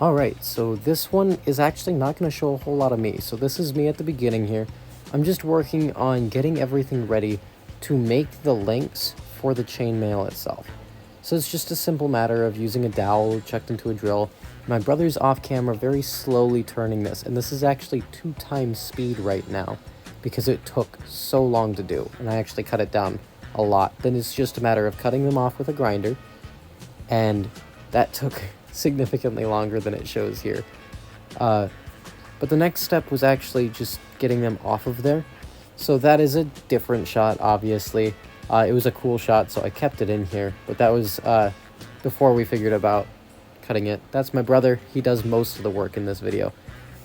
Alright, so this one is actually not going to show a whole lot of me. So this is me at the beginning here. I'm just working on getting everything ready to make the links for the chainmail itself. So it's just a simple matter of using a dowel chucked into a drill. My brother's off camera very slowly turning this, and this is actually 2 times speed right now because it took so long to do, and I actually cut it down a lot. Then it's just a matter of cutting them off with a grinder, and that took significantly longer than it shows here. But the next step was actually just getting them off of there. So that is a different shot, obviously. It was a cool shot, so I kept it in here. But that was before we figured about cutting it. That's my brother. He does most of the work in this video.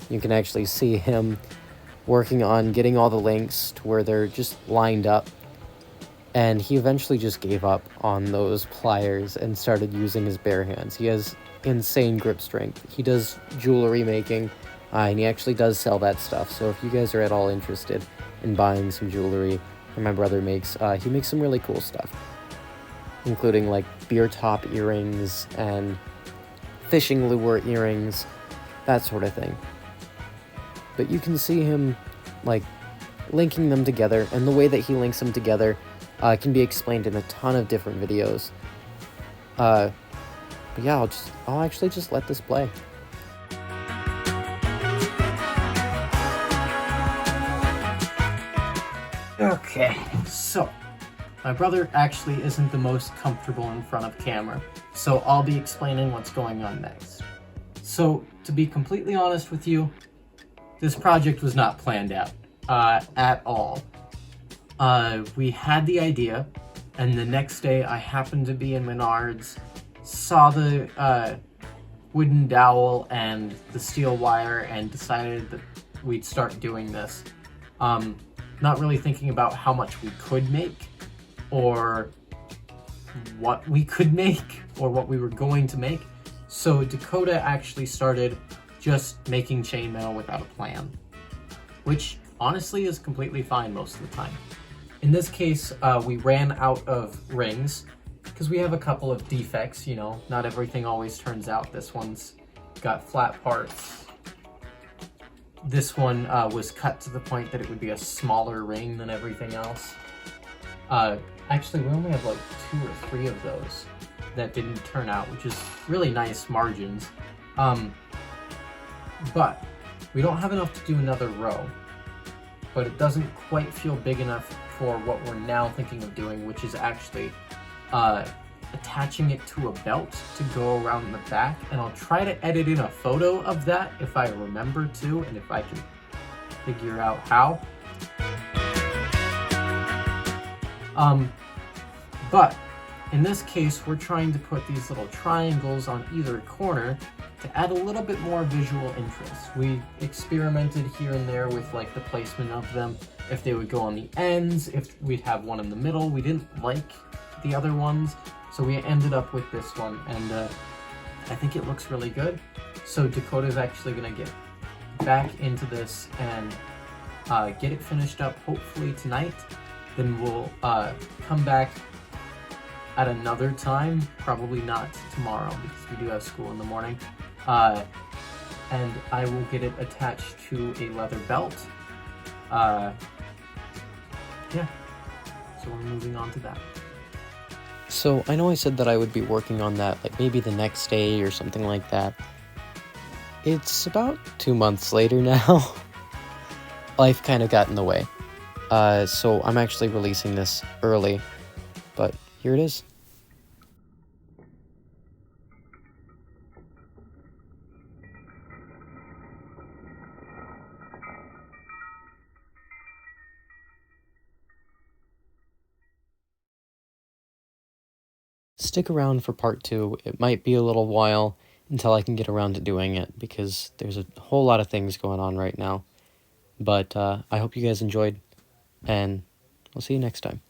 You can actually see him working on getting all the links to where they're just lined up. And he eventually just gave up on those pliers and started using his bare hands. He has insane grip strength. He does jewelry making, and he actually does sell that stuff. So if you guys are at all interested in buying some jewelry that my brother makes, he makes some really cool stuff, including like beer top earrings and fishing lure earrings, that sort of thing. But you can see him like linking them together, and the way that he links them together can be explained in a ton of different videos. But yeah, I'll actually just let this play. Okay, so my brother actually isn't the most comfortable in front of camera, so I'll be explaining what's going on next. So, to be completely honest with you, this project was not planned out at all. We had the idea, and the next day I happened to be in Menards, saw the wooden dowel and the steel wire, and decided that we'd start doing this. Not really thinking about how much we could make, or what we could make, or what we were going to make. So Dakota actually started just making chainmail without a plan, which honestly is completely fine most of the time. In this case, we ran out of rings because we have a couple of defects, you know, not everything always turns out. This one's got flat parts. This one was cut to the point that it would be a smaller ring than everything else. Actually, we only have like 2 or 3 of those that didn't turn out, which is really nice margins. But we don't have enough to do another row, but it doesn't quite feel big enough for what we're now thinking of doing, which is actually attaching it to a belt to go around the back. And I'll try to edit in a photo of that if I remember to, and if I can figure out how. But in this case, we're trying to put these little triangles on either corner to add a little bit more visual interest. We experimented here and there with like the placement of them, if they would go on the ends, if we'd have one in the middle. We didn't like the other ones, so we ended up with this one, and I think it looks really good. So Dakota's actually gonna get back into this and get it finished up hopefully tonight. Then we'll come back at another time, probably not tomorrow because we do have school in the morning. And I will get it attached to a leather belt. Yeah, so we're moving on to that. So I know I said that I would be working on that like maybe the next day or something like that. It's about 2 months later now. Life kind of got in the way. So I'm actually releasing this early, but here it is. Stick around for part 2. It might be a little while until I can get around to doing it because there's a whole lot of things going on right now. But I hope you guys enjoyed, and I'll see you next time.